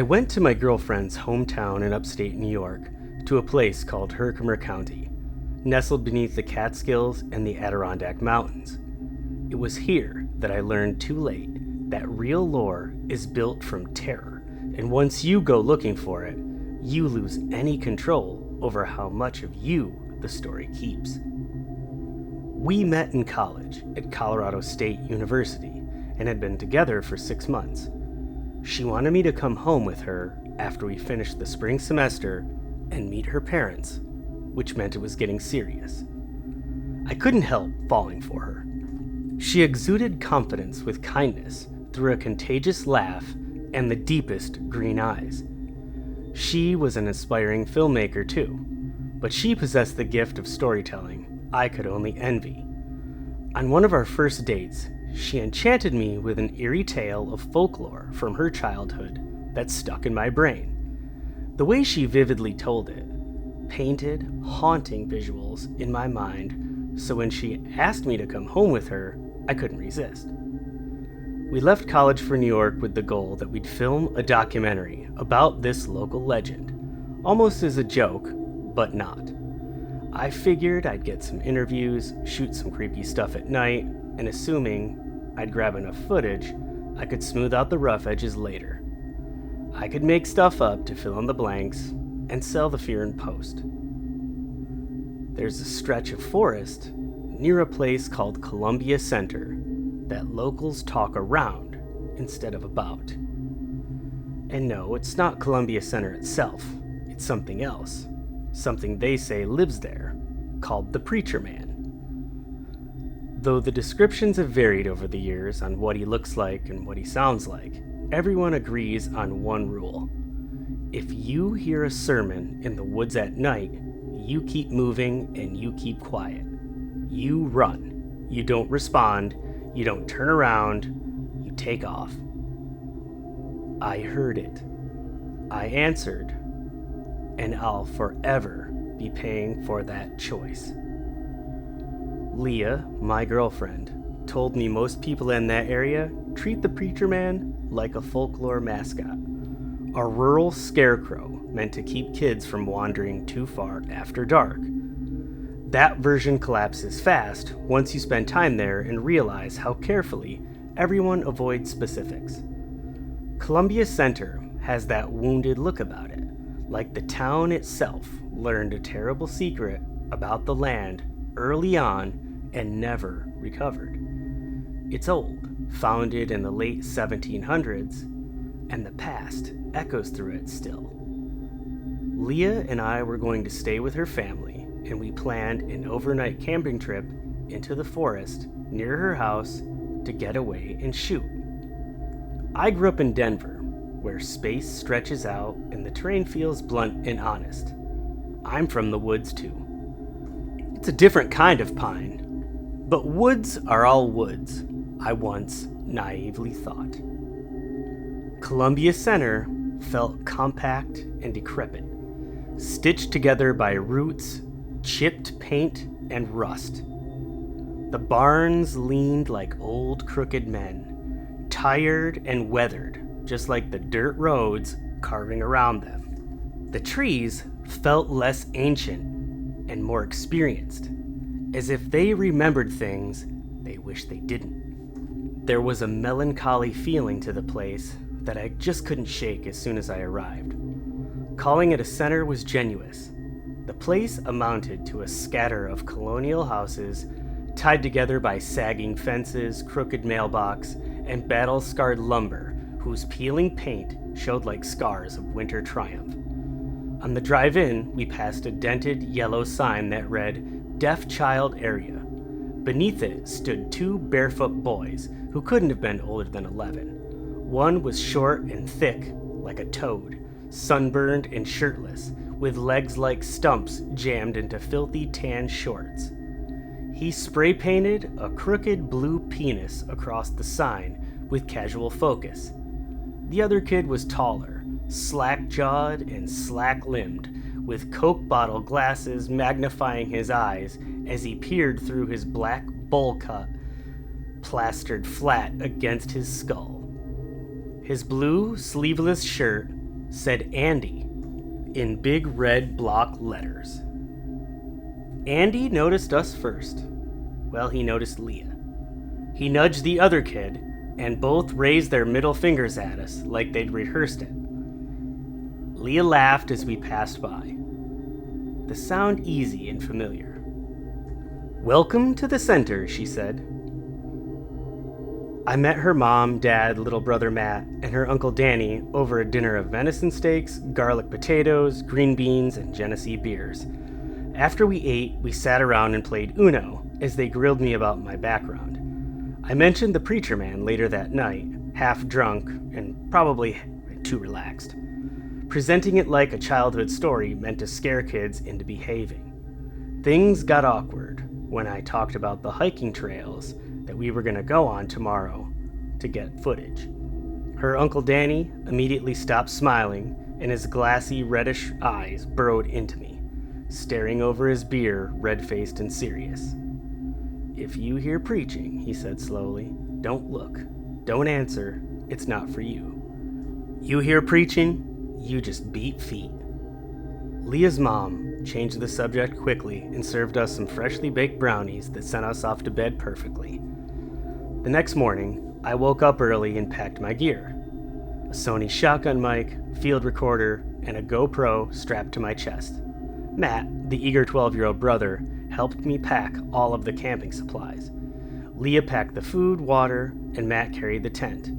I went to my girlfriend's hometown in upstate New York, to a place called Herkimer County, nestled beneath the Catskills and the Adirondack Mountains. It was here that I learned too late that real lore is built from terror, and once you go looking for it, you lose any control over how much of you the story keeps. We met in college at Colorado State University and had been together for 6 months. She wanted me to come home with her after we finished the spring semester and meet her parents, which meant it was getting serious. I couldn't help falling for her. She exuded confidence with kindness through a contagious laugh and the deepest green eyes. She was an aspiring filmmaker too, but she possessed the gift of storytelling I could only envy. On one of our first dates, she enchanted me with an eerie tale of folklore from her childhood that stuck in my brain. The way she vividly told it painted haunting visuals in my mind, so when she asked me to come home with her, I couldn't resist. We left college for New York with the goal that we'd film a documentary about this local legend, almost as a joke, but not. I figured I'd get some interviews, shoot some creepy stuff at night, and assuming I'd grab enough footage, I could smooth out the rough edges later. I could make stuff up to fill in the blanks and sell the fear in post. There's a stretch of forest near a place called Columbia Center that locals talk around instead of about. And no, it's not Columbia Center itself. It's something else. Something they say lives there, called the Preacherman. Though the descriptions have varied over the years on what he looks like and what he sounds like, everyone agrees on one rule. If you hear a sermon in the woods at night, you keep moving and you keep quiet. You run. You don't respond. You don't turn around. You take off. I heard it. I answered. And I'll forever be paying for that choice. Leah, my girlfriend, told me most people in that area treat the Preacherman like a folklore mascot, a rural scarecrow meant to keep kids from wandering too far after dark. That version collapses fast once you spend time there and realize how carefully everyone avoids specifics. Columbia Center has that wounded look about it, like the town itself learned a terrible secret about the land early on and never recovered. It's old, founded in the late 1700s, and the past echoes through it still. Leah and I were going to stay with her family, and we planned an overnight camping trip into the forest near her house to get away and shoot. I grew up in Denver, where space stretches out and the terrain feels blunt and honest. I'm from the woods too. It's a different kind of pine, but woods are all woods, I once naively thought. Columbia Center felt compact and decrepit, stitched together by roots, chipped paint, and rust. The barns leaned like old crooked men, tired and weathered, just like the dirt roads carving around them. The trees felt less ancient and more experienced, as if they remembered things they wish they didn't. There was a melancholy feeling to the place that I just couldn't shake as soon as I arrived. Calling it a center was generous. The place amounted to a scatter of colonial houses tied together by sagging fences, crooked mailbox, and battle-scarred lumber whose peeling paint showed like scars of winter triumph. On the drive-in, we passed a dented yellow sign that read, "Deaf Child Area." Beneath it stood two barefoot boys who couldn't have been older than 11. One was short and thick, like a toad, sunburned and shirtless, with legs like stumps jammed into filthy tan shorts. He spray-painted a crooked blue penis across the sign with casual focus. The other kid was taller, slack-jawed and slack-limbed, with Coke bottle glasses magnifying his eyes as he peered through his black bowl cut, plastered flat against his skull. His blue, sleeveless shirt said Andy in big red block letters. Andy noticed us first. Well, he noticed Leah. He nudged the other kid, and both raised their middle fingers at us like they'd rehearsed it. Leah laughed as we passed by. The sound easy and familiar. "Welcome to the center," she said. I met her mom, dad, little brother Matt, and her uncle Danny over a dinner of venison steaks, garlic potatoes, green beans, and Genesee beers. After we ate, we sat around and played Uno as they grilled me about my background. I mentioned the Preacherman later that night, half drunk and probably too relaxed, presenting it like a childhood story meant to scare kids into behaving. Things got awkward when I talked about the hiking trails that we were going to go on tomorrow to get footage. Her Uncle Danny immediately stopped smiling, and his glassy reddish eyes burrowed into me, staring over his beer, red-faced and serious. "If you hear preaching," he said slowly, "don't look, don't answer, it's not for you. You hear preaching, you just beat feet." Leah's mom changed the subject quickly and served us some freshly baked brownies that sent us off to bed perfectly. The next morning, I woke up early and packed my gear. A Sony shotgun mic, field recorder, and a GoPro strapped to my chest. Matt, the eager 12-year-old brother, helped me pack all of the camping supplies. Leah packed the food, water, and Matt carried the tent.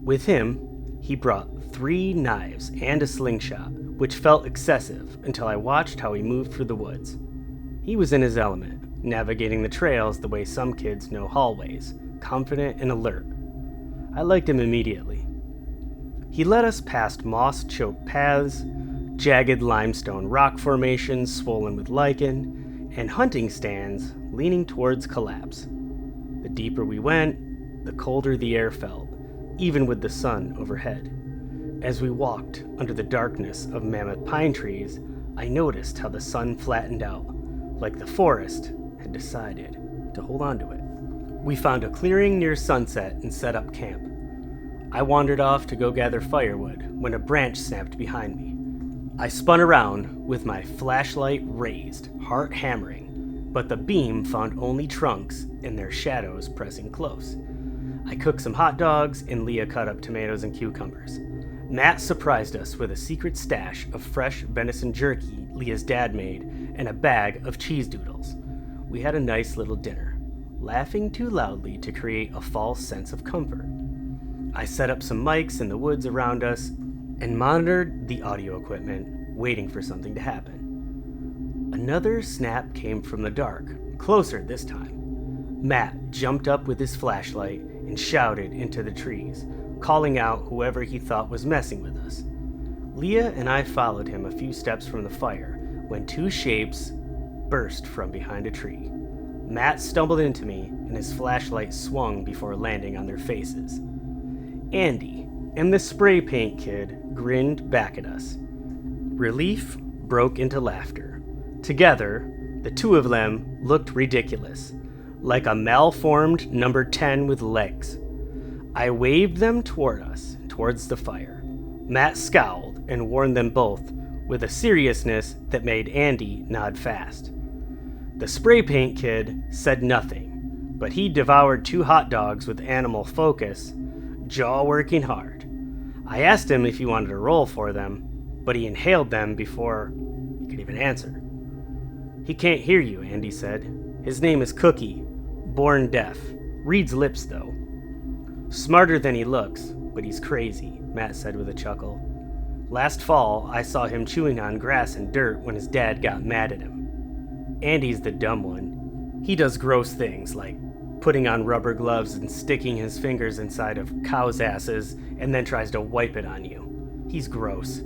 With him, he brought 3 knives and a slingshot, which felt excessive until I watched how he moved through the woods. He was in his element, navigating the trails the way some kids know hallways, confident and alert. I liked him immediately. He led us past moss-choked paths, jagged limestone rock formations swollen with lichen, and hunting stands leaning towards collapse. The deeper we went, the colder the air felt, even with the sun overhead. As we walked under the darkness of mammoth pine trees, I noticed how the sun flattened out, like the forest had decided to hold on to it. We found a clearing near sunset and set up camp. I wandered off to go gather firewood when a branch snapped behind me. I spun around with my flashlight raised, heart hammering, but the beam found only trunks and their shadows pressing close. I cooked some hot dogs and Leah cut up tomatoes and cucumbers. Matt surprised us with a secret stash of fresh venison jerky Leah's dad made and a bag of cheese doodles. We had a nice little dinner, laughing too loudly to create a false sense of comfort. I set up some mics in the woods around us and monitored the audio equipment, waiting for something to happen. Another snap came from the dark, closer this time. Matt jumped up with his flashlight and shouted into the trees, calling out whoever he thought was messing with us. Leah and I followed him a few steps from the fire when 2 shapes burst from behind a tree. Matt stumbled into me and his flashlight swung before landing on their faces. Andy and the spray paint kid grinned back at us. Relief broke into laughter. Together, the 2 of them looked ridiculous, like a malformed number 10 with legs. I waved them toward us, towards the fire. Matt scowled and warned them both with a seriousness that made Andy nod fast. The spray paint kid said nothing, but he devoured 2 hot dogs with animal focus, jaw working hard. I asked him if he wanted to roll for them, but he inhaled them before he could even answer. "He can't hear you," Andy said. "His name is Cookie, born deaf. Reads lips, though." "Smarter than he looks, but he's crazy," Matt said with a chuckle. "Last fall, I saw him chewing on grass and dirt when his dad got mad at him. Andy's the dumb one. He does gross things like putting on rubber gloves and sticking his fingers inside of cows' asses and then tries to wipe it on you. He's gross.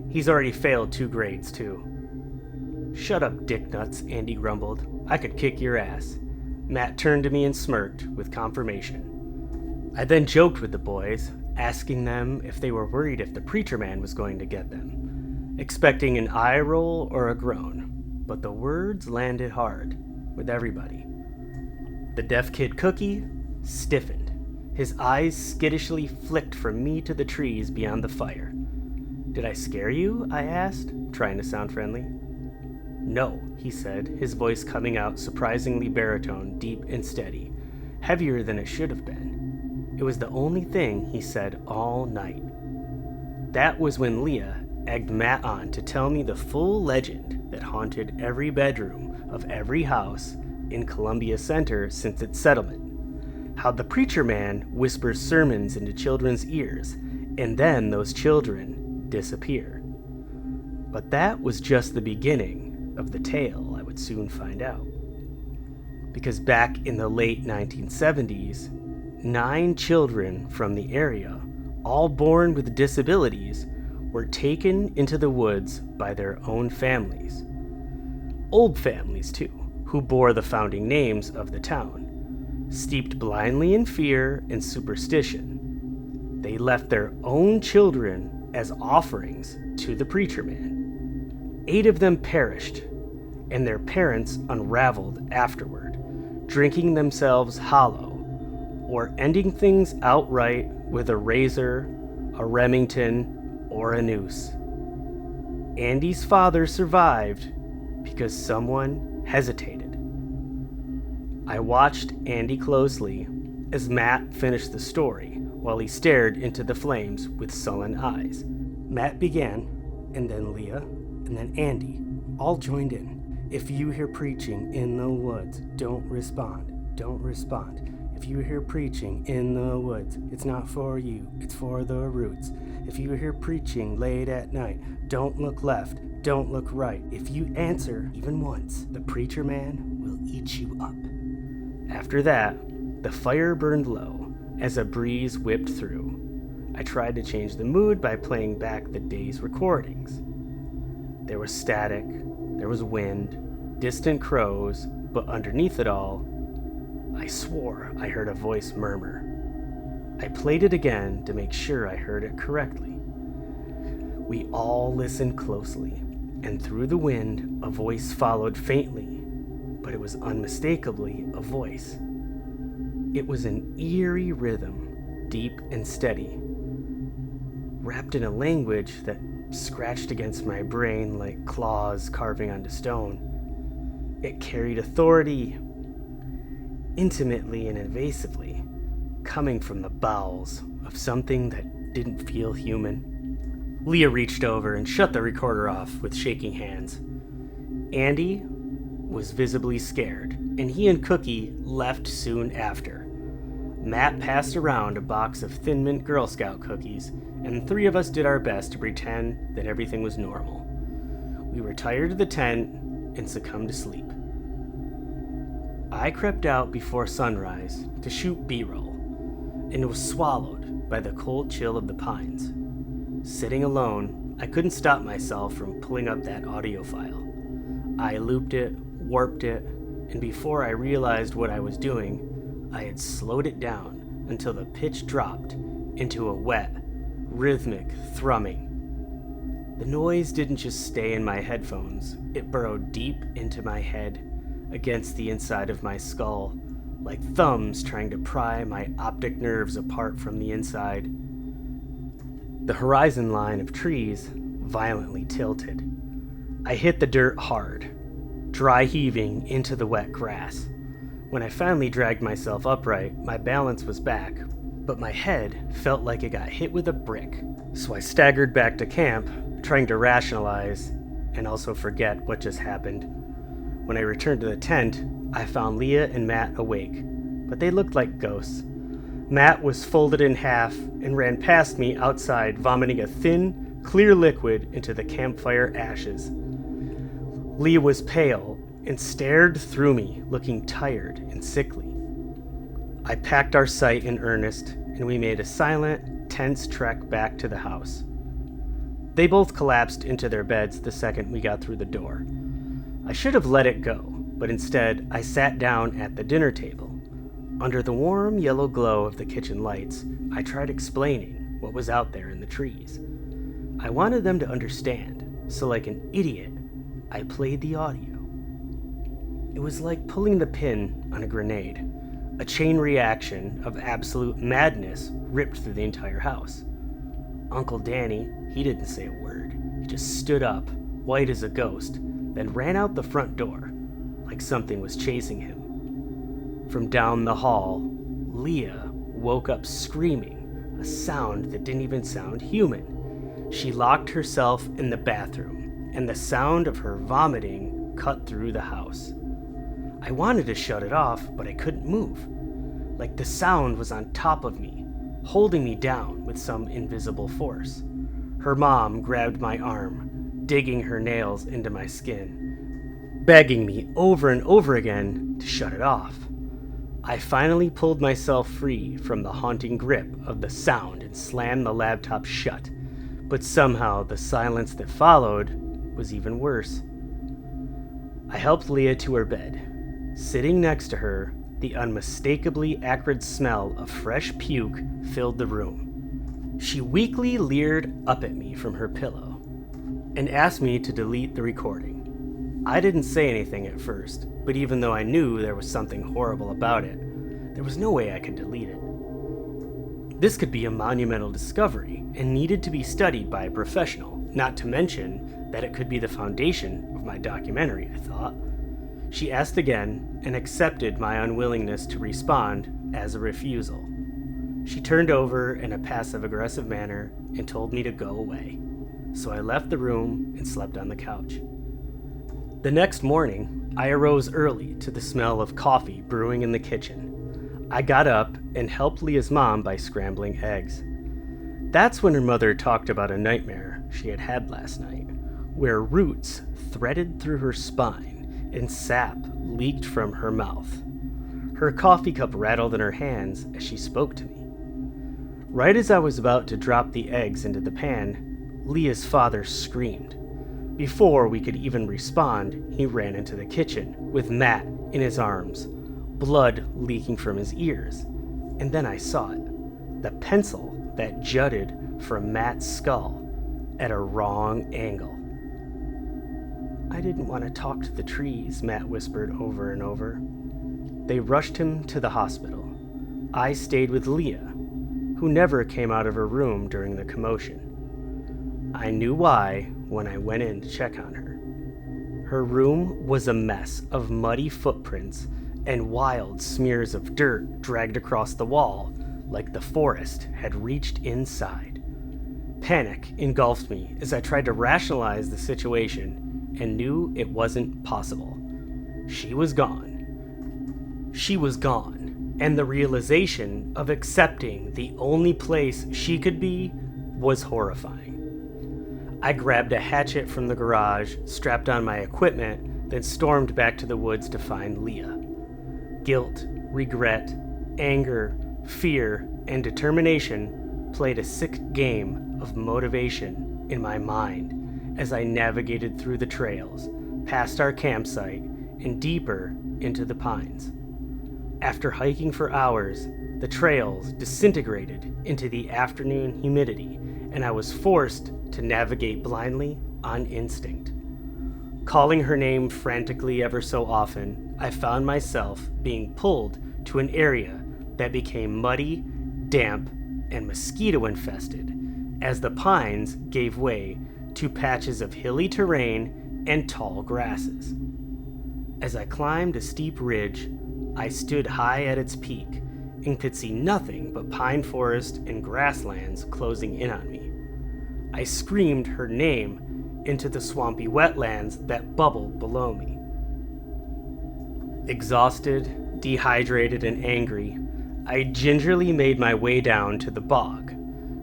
He's already failed 2 grades, too." "Shut up, dick nuts," Andy grumbled. "I could kick your ass." Matt turned to me and smirked with confirmation. I then joked with the boys, asking them if they were worried if the Preacherman was going to get them, expecting an eye roll or a groan, but the words landed hard with everybody. The deaf kid Cookie stiffened. His eyes skittishly flicked from me to the trees beyond the fire. Did I scare you? I asked, trying to sound friendly. No, he said, his voice coming out surprisingly baritone, deep and steady, heavier than it should have been. It was the only thing he said all night. That was when Leah egged Matt on to tell me the full legend that haunted every bedroom of every house in Columbia Center since its settlement. How the Preacherman whispers sermons into children's ears, and then those children disappear. But that was just the beginning of the tale, I would soon find out. Because back in the late 1970s, 9 children from the area, all born with disabilities, were taken into the woods by their own families. Old families, too, who bore the founding names of the town. Steeped blindly in fear and superstition, they left their own children as offerings to the Preacherman. 8 of them perished, and their parents unraveled afterward, drinking themselves hollow, or ending things outright with a razor, a Remington, or a noose. Andy's father survived because someone hesitated. I watched Andy closely as Matt finished the story while he stared into the flames with sullen eyes. Matt began, and then Leah, and then Andy all joined in. If you hear preaching in the woods, don't respond. Don't respond. If you hear preaching in the woods, it's not for you, it's for the roots. If you hear preaching late at night, don't look left, don't look right. If you answer even once, the Preacherman will eat you up. After that, the fire burned low as a breeze whipped through. I tried to change the mood by playing back the day's recordings. There was static, there was wind, distant crows, but underneath it all, I swore I heard a voice murmur. I played it again to make sure I heard it correctly. We all listened closely, and through the wind, a voice followed faintly, but it was unmistakably a voice. It was an eerie rhythm, deep and steady, wrapped in a language that scratched against my brain like claws carving onto stone. It carried authority, intimately and invasively, coming from the bowels of something that didn't feel human. Leah reached over and shut the recorder off with shaking hands. Andy was visibly scared, and he and Cookie left soon after. Matt passed around a box of Thin Mint Girl Scout cookies, and the 3 of us did our best to pretend that everything was normal. We retired to the tent and succumbed to sleep. I crept out before sunrise to shoot B-roll, and was swallowed by the cold chill of the pines. Sitting alone, I couldn't stop myself from pulling up that audio file. I looped it, warped it, and before I realized what I was doing, I had slowed it down until the pitch dropped into a wet, rhythmic thrumming. The noise didn't just stay in my headphones, it burrowed deep into my head, against the inside of my skull, like thumbs trying to pry my optic nerves apart from the inside. The horizon line of trees violently tilted. I hit the dirt hard, dry heaving into the wet grass. When I finally dragged myself upright, my balance was back, but my head felt like it got hit with a brick. So I staggered back to camp, trying to rationalize and also forget what just happened. When I returned to the tent, I found Leah and Matt awake, but they looked like ghosts. Matt was folded in half and ran past me outside, vomiting a thin, clear liquid into the campfire ashes. Leah was pale and stared through me, looking tired and sickly. I packed our sight in earnest, and we made a silent, tense trek back to the house. They both collapsed into their beds the second we got through the door. I should have let it go, but instead I sat down at the dinner table. Under the warm yellow glow of the kitchen lights, I tried explaining what was out there in the trees. I wanted them to understand, so like an idiot, I played the audio. It was like pulling the pin on a grenade. A chain reaction of absolute madness ripped through the entire house. Uncle Danny, he didn't say a word. He just stood up, white as a ghost, then ran out the front door, like something was chasing him. From down the hall, Leah woke up screaming, a sound that didn't even sound human. She locked herself in the bathroom, and the sound of her vomiting cut through the house. I wanted to shut it off, but I couldn't move. Like the sound was on top of me, holding me down with some invisible force. Her mom grabbed my arm, digging her nails into my skin, begging me over and over again to shut it off. I finally pulled myself free from the haunting grip of the sound and slammed the laptop shut, but somehow the silence that followed was even worse. I helped Leah to her bed. Sitting next to her, the unmistakably acrid smell of fresh puke filled the room. She weakly leered up at me from her pillow and asked me to delete the recording. I didn't say anything at first, but even though I knew there was something horrible about it, there was no way I could delete it. This could be a monumental discovery and needed to be studied by a professional, not to mention that it could be the foundation of my documentary, I thought. She asked again and accepted my unwillingness to respond as a refusal. She turned over in a passive-aggressive manner and told me to go away, so I left the room and slept on the couch. The next morning, I arose early to the smell of coffee brewing in the kitchen. I got up and helped Leah's mom by scrambling eggs. That's when her mother talked about a nightmare she had had last night, where roots threaded through her spine and sap leaked from her mouth. Her coffee cup rattled in her hands as she spoke to me. Right as I was about to drop the eggs into the pan, Leah's father screamed. Before we could even respond, he ran into the kitchen with Matt in his arms, blood leaking from his ears. And then I saw it, the pencil that jutted from Matt's skull at a wrong angle. I didn't want to talk to the trees, Matt whispered over and over. They rushed him to the hospital. I stayed with Leah, who never came out of her room during the commotion. I knew why when I went in to check on her. Her room was a mess of muddy footprints and wild smears of dirt dragged across the wall like the forest had reached inside. Panic engulfed me as I tried to rationalize the situation and knew it wasn't possible. She was gone. She was gone, and the realization of accepting the only place she could be was horrifying. I grabbed a hatchet from the garage, strapped on my equipment, then stormed back to the woods to find Leah. Guilt, regret, anger, fear, and determination played a sick game of motivation in my mind as I navigated through the trails, past our campsite, and deeper into the pines. After hiking for hours, the trails disintegrated into the afternoon humidity, and I was forced to navigate blindly on instinct. Calling her name frantically ever so often, I found myself being pulled to an area that became muddy, damp, and mosquito-infested as the pines gave way to patches of hilly terrain and tall grasses. As I climbed a steep ridge, I stood high at its peak and could see nothing but pine forest and grasslands closing in on me. I screamed her name into the swampy wetlands that bubbled below me. Exhausted, dehydrated, and angry, I gingerly made my way down to the bog,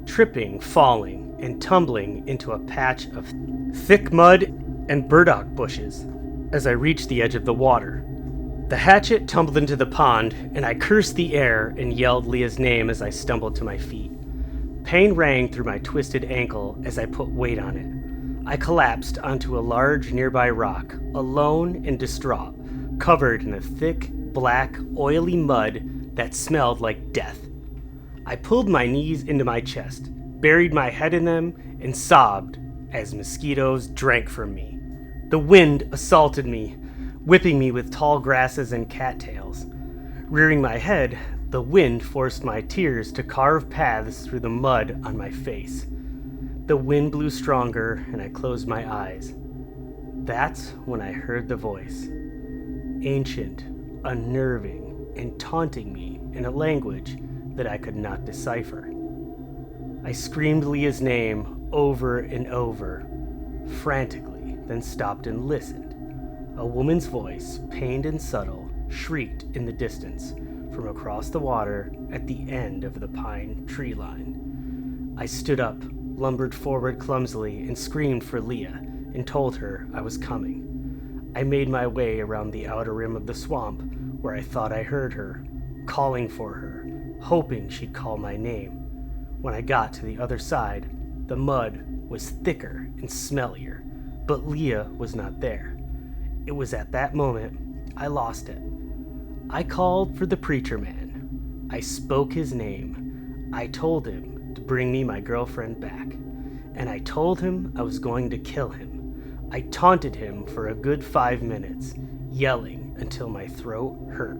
tripping, falling, and tumbling into a patch of thick mud and burdock bushes as I reached the edge of the water. The hatchet tumbled into the pond, and I cursed the air and yelled Leah's name as I stumbled to my feet. Pain rang through my twisted ankle as I put weight on it. I collapsed onto a large nearby rock, alone and distraught, covered in a thick, black, oily mud that smelled like death. I pulled my knees into my chest, buried my head in them, and sobbed as mosquitoes drank from me. The wind assaulted me, whipping me with tall grasses and cattails. Rearing my head, the wind forced my tears to carve paths through the mud on my face. The wind blew stronger, and I closed my eyes. That's when I heard the voice. Ancient, unnerving, and taunting me in a language that I could not decipher. I screamed Leah's name over and over, frantically, then stopped and listened. A woman's voice, pained and subtle, shrieked in the distance from across the water at the end of the pine tree line. I stood up, lumbered forward clumsily, and screamed for Leah and told her I was coming. I made my way around the outer rim of the swamp where I thought I heard her, calling for her, hoping she'd call my name. When I got to the other side, the mud was thicker and smellier, but Leah was not there. It was at that moment I lost it. I called for the Preacherman. I spoke his name. I told him to bring me my girlfriend back. And I told him I was going to kill him. I taunted him for a good 5 minutes, yelling until my throat hurt.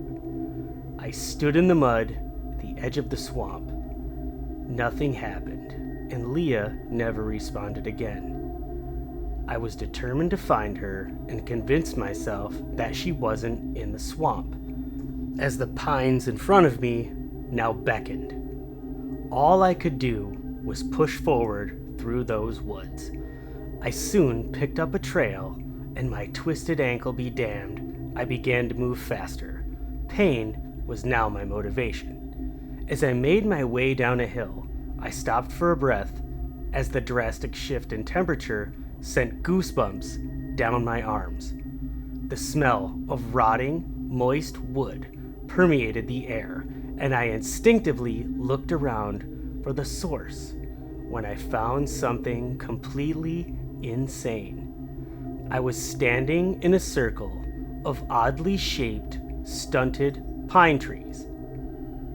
I stood in the mud at the edge of the swamp. Nothing happened, and Leah never responded again. I was determined to find her and convince myself that she wasn't in the swamp, as the pines in front of me now beckoned. All I could do was push forward through those woods. I soon picked up a trail, and my twisted ankle be damned, I began to move faster. Pain was now my motivation. As I made my way down a hill, I stopped for a breath as the drastic shift in temperature sent goosebumps down my arms. The smell of rotting, moist wood permeated the air, and I instinctively looked around for the source when I found something completely insane. I was standing in a circle of oddly shaped, stunted pine trees.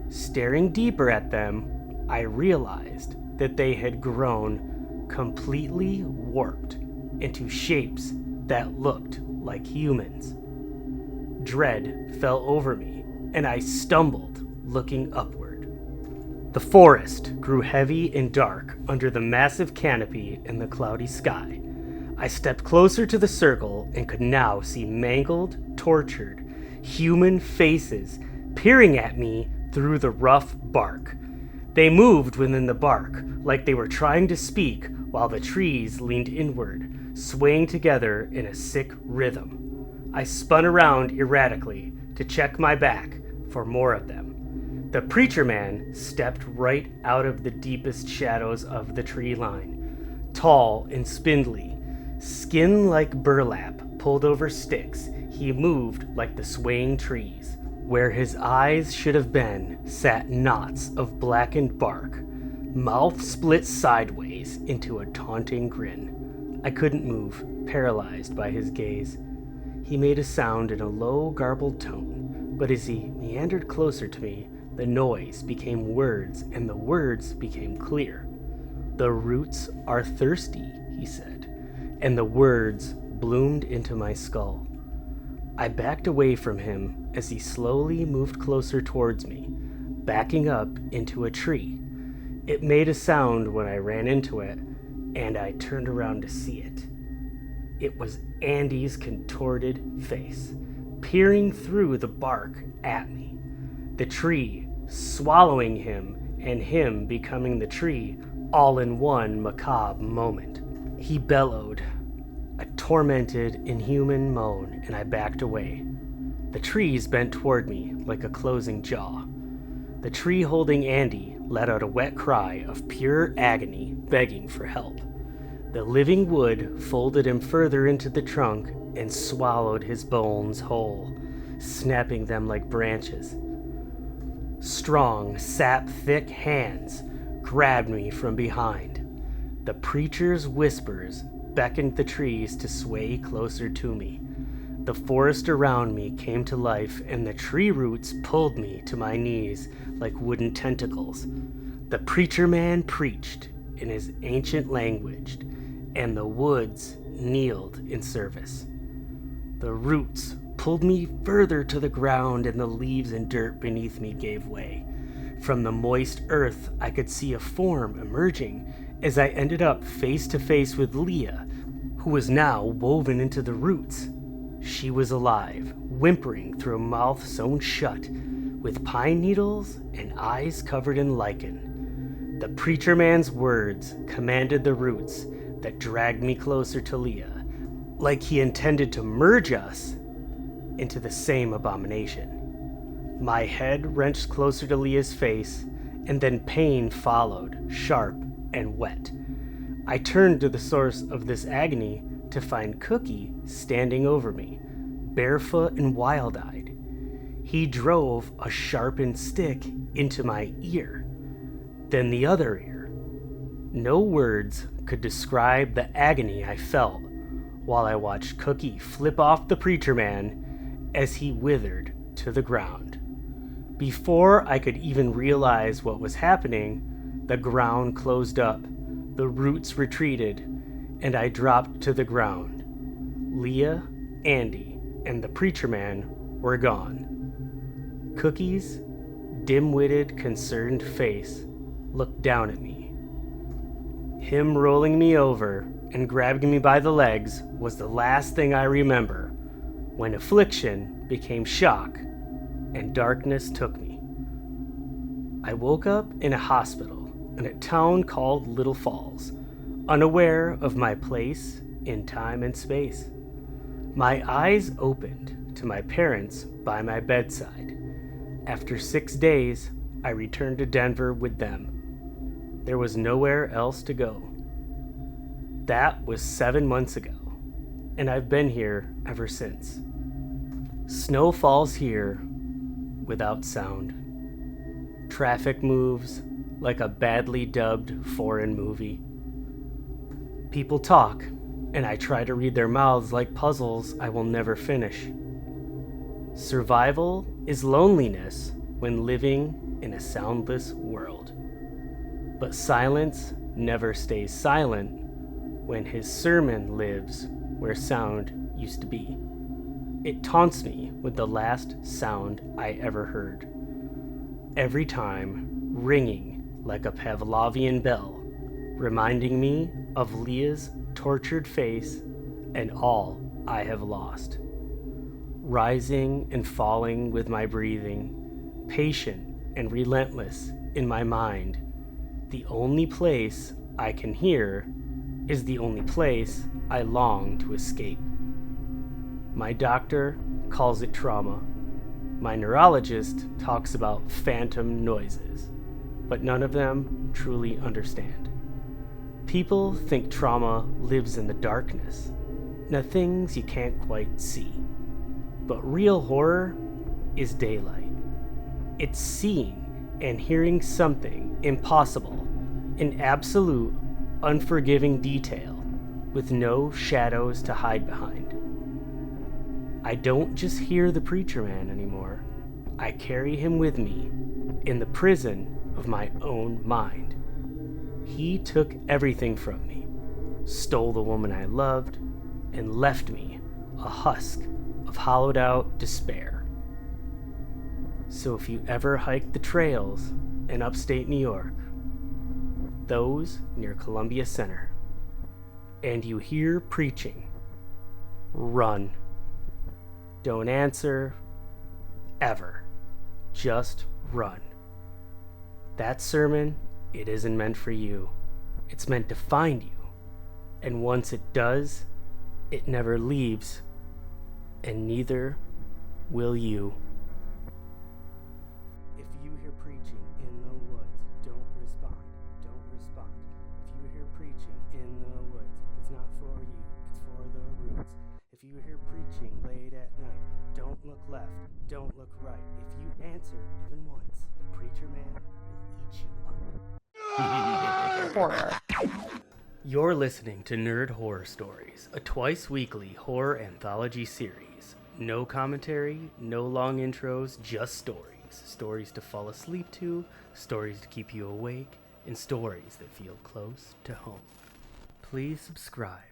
Staring deeper at them, I realized that they had grown completely warped into shapes that looked like humans. Dread fell over me, and I stumbled, looking upward. The forest grew heavy and dark under the massive canopy in the cloudy sky. I stepped closer to the circle and could now see mangled, tortured, human faces peering at me through the rough bark. They moved within the bark like they were trying to speak while the trees leaned inward, swaying together in a sick rhythm. I spun around erratically to check my back for more of them. The Preacherman stepped right out of the deepest shadows of the tree line. Tall and spindly, skin like burlap pulled over sticks, he moved like the swaying trees. Where his eyes should have been sat knots of blackened bark, mouth split sideways into a taunting grin. I couldn't move, paralyzed by his gaze. He made a sound in a low, garbled tone, but as he meandered closer to me, the noise became words, and the words became clear. "The roots are thirsty," he said, and the words bloomed into my skull. I backed away from him as he slowly moved closer towards me, backing up into a tree. It made a sound when I ran into it, and I turned around to see it. It was Andy's contorted face, peering through the bark at me. The tree swallowing him, and him becoming the tree, all in one macabre moment. He bellowed, a tormented, inhuman moan, and I backed away. The trees bent toward me like a closing jaw. The tree holding Andy let out a wet cry of pure agony, begging for help. The living wood folded him further into the trunk and swallowed his bones whole, snapping them like branches. Strong, sap-thick hands grabbed me from behind. The preacher's whispers beckoned the trees to sway closer to me. The forest around me came to life, and the tree roots pulled me to my knees like wooden tentacles. The Preacherman preached in his ancient language, and the woods kneeled in service. The roots pulled me further to the ground, and the leaves and dirt beneath me gave way. From the moist earth, I could see a form emerging, as I ended up face to face with Leah, who was now woven into the roots. She was alive, whimpering through a mouth sewn shut, with pine needles and eyes covered in lichen. The Preacherman's words commanded the roots that dragged me closer to Leah, like he intended to merge us into the same abomination. My head wrenched closer to Leah's face, and then pain followed, sharp and wet. I turned to the source of this agony to find Cookie standing over me, barefoot and wild-eyed. He drove a sharpened stick into my ear, then the other ear. No words could describe the agony I felt while I watched Cookie flip off the Preacherman as he withered to the ground. Before I could even realize what was happening, the ground closed up, the roots retreated, and I dropped to the ground. Leah, Andy, and the Preacherman were gone. Cookie's dim-witted, concerned face looked down at me. Him rolling me over and grabbing me by the legs was the last thing I remember, when affliction became shock and darkness took me. I woke up in a hospital in a town called Little Falls, unaware of my place in time and space. My eyes opened to my parents by my bedside. After 6 days, I returned to Denver with them. There was nowhere else to go. That was 7 months ago, and I've been here ever since. Snow falls here without sound. Traffic moves like a badly dubbed foreign movie. People talk, and I try to read their mouths like puzzles I will never finish. Survival is loneliness when living in a soundless world. But silence never stays silent when his sermon lives where sound used to be. It taunts me with the last sound I ever heard. Every time ringing like a Pavlovian bell, reminding me of Leah's tortured face and all I have lost. Rising and falling with my breathing, patient and relentless in my mind, the only place I can hear is the only place I long to escape. My doctor calls it trauma. My neurologist talks about phantom noises, but none of them truly understand. People think trauma lives in the darkness, in the things you can't quite see. But real horror is daylight. It's seeing and hearing something impossible in absolute, unforgiving detail with no shadows to hide behind. I don't just hear the Preacherman anymore. I carry him with me in the prison of my own mind. He took everything from me, stole the woman I loved, and left me a husk of hollowed out despair. So if you ever hike the trails in upstate New York, those near Columbia Center, and you hear preaching, run. Don't answer, ever. Just run. That sermon, it isn't meant for you. It's meant to find you. And once it does, it never leaves, and neither will you. If you hear preaching in the woods, don't respond. Don't respond. If you hear preaching in the woods, it's not for you, it's for the roots. If you hear preaching late at night, don't look left, don't look right. If you answer even once, the Preacherman will eat you up. Horror. You're listening to Nerd Horror Stories, a twice-weekly horror anthology series. No commentary, no long intros, just stories. Stories to fall asleep to, stories to keep you awake, and stories that feel close to home. Please subscribe